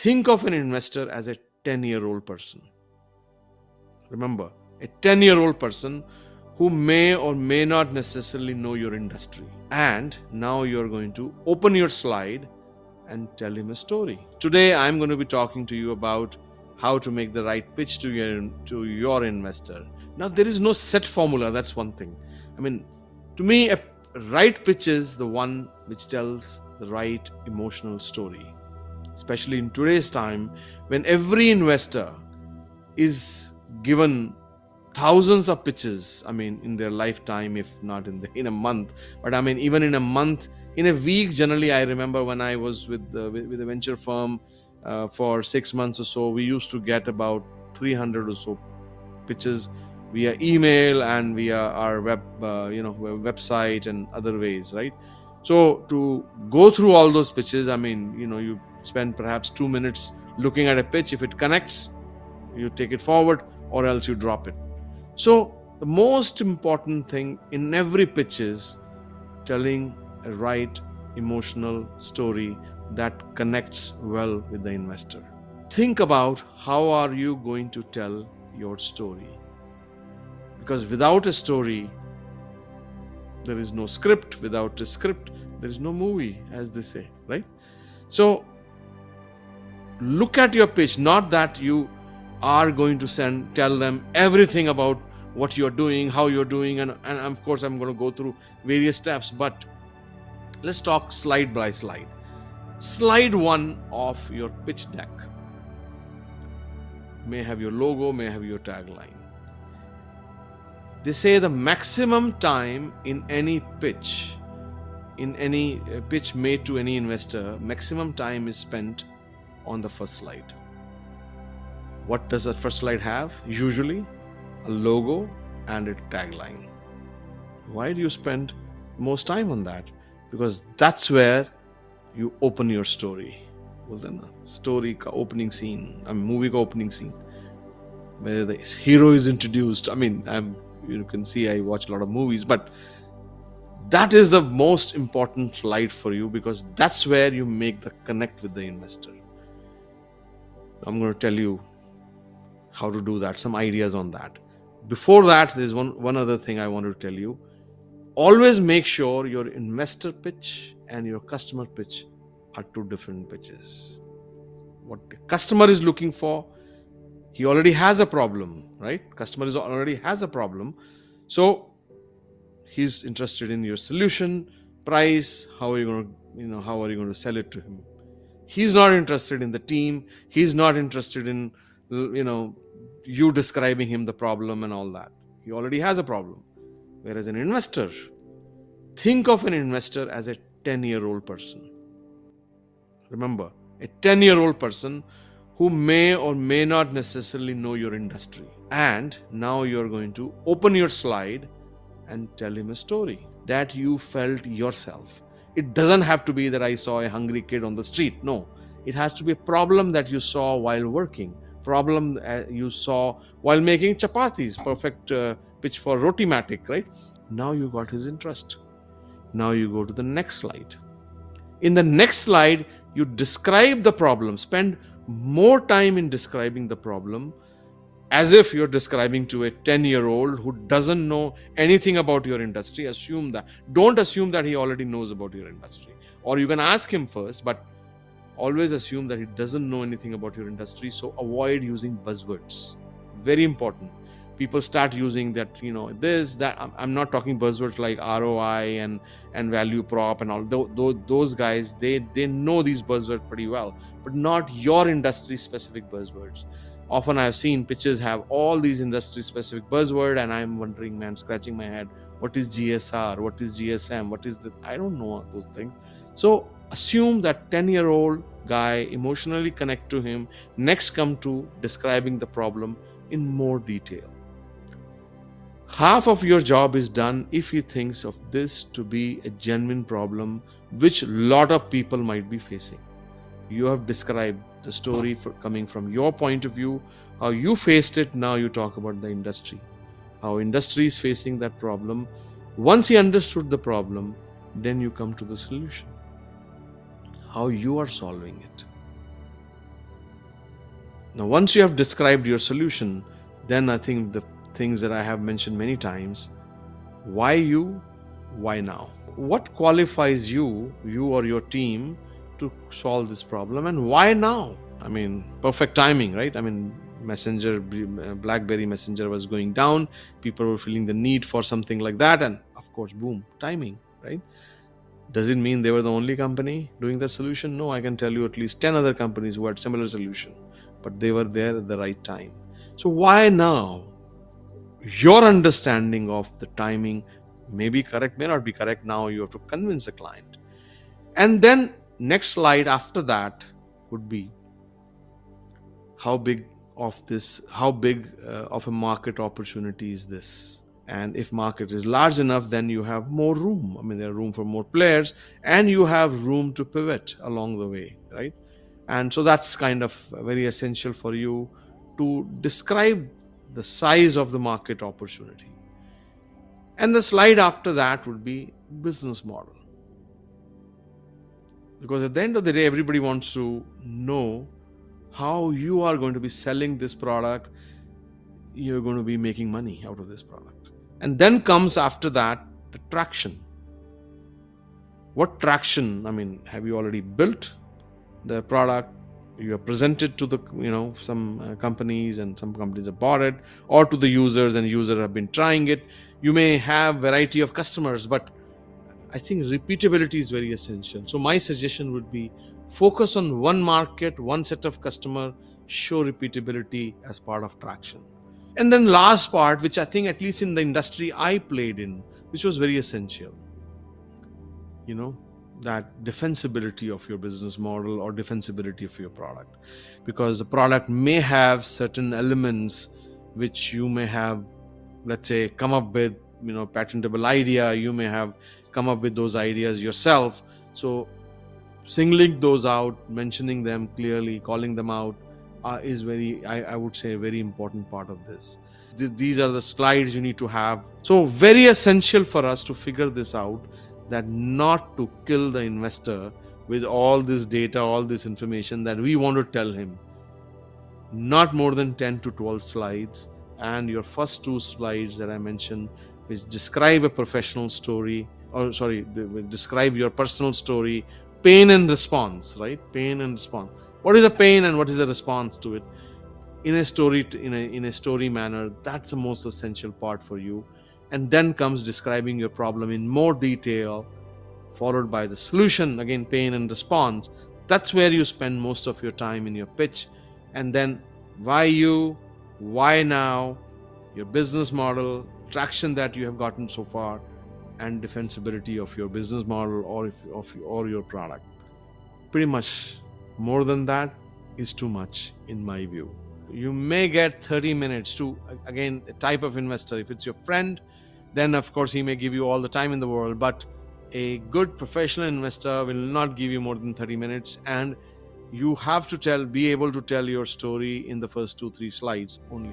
Think of an investor as a 10-year-old person. Remember, a 10-year-old person who may or may not necessarily know your industry. And now you're going to open your slide and tell him a story. Today, I'm going to be talking to you about how to make the right pitch to your investor. Now, there is no set formula. That's one thing. To me, a right pitch is the one which tells the right emotional story. Especially in today's time, when every investor is given thousands of pitches, in their lifetime, if not in a month, but even in a month, in a week, generally, I remember when I was with a venture firm for 6 months or so, we used to get about 300 or so pitches via email and via our website and other ways, right? So to go through all those pitches, you spend perhaps 2 minutes looking at a pitch. If it connects, you take it forward, or else you drop it. So the most important thing in every pitch is telling a right emotional story that connects well with the investor. Think about how are you going to tell your story. Because without a story, there is no script. Without a script, there is no movie, as they say, right? So look at your pitch, not that you are going to tell them everything about what you're doing, how you're doing, and of course I'm going to go through various steps, but let's talk slide by slide. Slide 1 of your pitch deck may have your logo, may have your tagline. They say the maximum time in any pitch made to any investor, maximum time is spent on the first slide. What does the first slide have? Usually a logo and a tagline. Why do you spend most time on that? Because that's where you open your story. Well, then story ka opening scene, movie ka opening scene, where the hero is introduced. You can see I watch a lot of movies, but that is the most important slide for you, because that's where you make the connect with the investor. I'm going to tell you how to do that, some ideas on that. Before that, there's one other thing I want to tell you. Always make sure your investor pitch and your customer pitch are 2 different pitches. What the customer is looking for, he already has a problem, right? Customer already has a problem. So he's interested in your solution, price, how are you going to sell it to him? He's not interested in the team. He's not interested in, you describing him the problem and all that. He already has a problem. Whereas an investor, think of an investor as a 10-year-old person. Remember, a 10-year-old person who may or may not necessarily know your industry. And now you're going to open your slide and tell him a story that you felt yourself. It doesn't have to be that I saw a hungry kid on the street. No, it has to be a problem that you saw while working, problem you saw while making chapatis, perfect pitch for Rotimatic, right? Now you got his interest. Now you go to the next slide. In the next slide, you describe the problem, spend more time in describing the problem as if you're describing to a 10-year-old who doesn't know anything about your industry. Don't assume that he already knows about your industry. Or you can ask him first, but always assume that he doesn't know anything about your industry. So avoid using buzzwords. Very important. People start using that, this, that. I'm not talking buzzwords like ROI and value prop and all. Those guys, they know these buzzwords pretty well, but not your industry specific buzzwords. Often I've seen pitches have all these industry specific buzzwords, and I'm wondering, scratching my head, what is GSR? What is GSM? What is this? I don't know those things. So assume that 10-year-old guy, emotionally connect to him. Next, come to describing the problem in more detail. Half of your job is done if he thinks of this to be a genuine problem which a lot of people might be facing. You have described the story coming from your point of view, how you faced it. Now you talk about the industry, how industry is facing that problem. Once he understood the problem, then you come to the solution, how you are solving it. Now, once you have described your solution, then I think the things that I have mentioned many times: why you, why now? What qualifies you or your team to solve this problem, and why now? I mean, perfect timing, right? I mean, BlackBerry Messenger was going down. People were feeling the need for something like that, and of course, boom, timing, right? Does it mean they were the only company doing that solution? No, I can tell you at least 10 other companies who had similar solution, but they were there at the right time. So why now? Your understanding of the timing may be correct, may not be correct. Now you have to convince the client. And then next slide after that would be how big of a market opportunity is this? And if market is large enough, then you have more room. I mean, there are room for more players, and you have room to pivot along the way, right? And so that's kind of very essential for you to describe the size of the market opportunity. And the slide after that would be business model. Because at the end of the day, everybody wants to know how you are going to be selling this product, you're going to be making money out of this product. And then comes after that the traction. What traction? I mean, have you already built the product? You have presented to the some companies, and some companies have bought it, or to the users, and users have been trying it. You may have variety of customers, but I think repeatability is very essential. So my suggestion would be focus on one market, one set of customer, show repeatability as part of traction. And then last part, which I think at least in the industry I played in, which was very essential, that defensibility of your business model or defensibility of your product. Because the product may have certain elements which you may have, let's say, come up with, patentable idea. You may have come up with those ideas yourself. So singling those out, mentioning them clearly, calling them out is very, I would say, a very important part of this. These are the slides you need to have. So very essential for us to figure this out, that not to kill the investor with all this data, all this information that we want to tell him. Not more than 10 to 12 slides. And your first 2 slides that I mentioned, which describe a professional story, describe your personal story, pain and response, right? Pain and response. What is a pain and what is a response to it? In a story, in a story manner, that's the most essential part for you. And then comes describing your problem in more detail, followed by the solution, again, pain and response. That's where you spend most of your time in your pitch. And then why you, why now, your business model, traction that you have gotten so far, and defensibility of your business model or your product. Pretty much more than that is too much in my view. You may get 30 minutes to, again, a type of investor. If it's your friend, then of course he may give you all the time in the world, but a good professional investor will not give you more than 30 minutes, and you have to be able to tell your story in the first 2-3 slides only.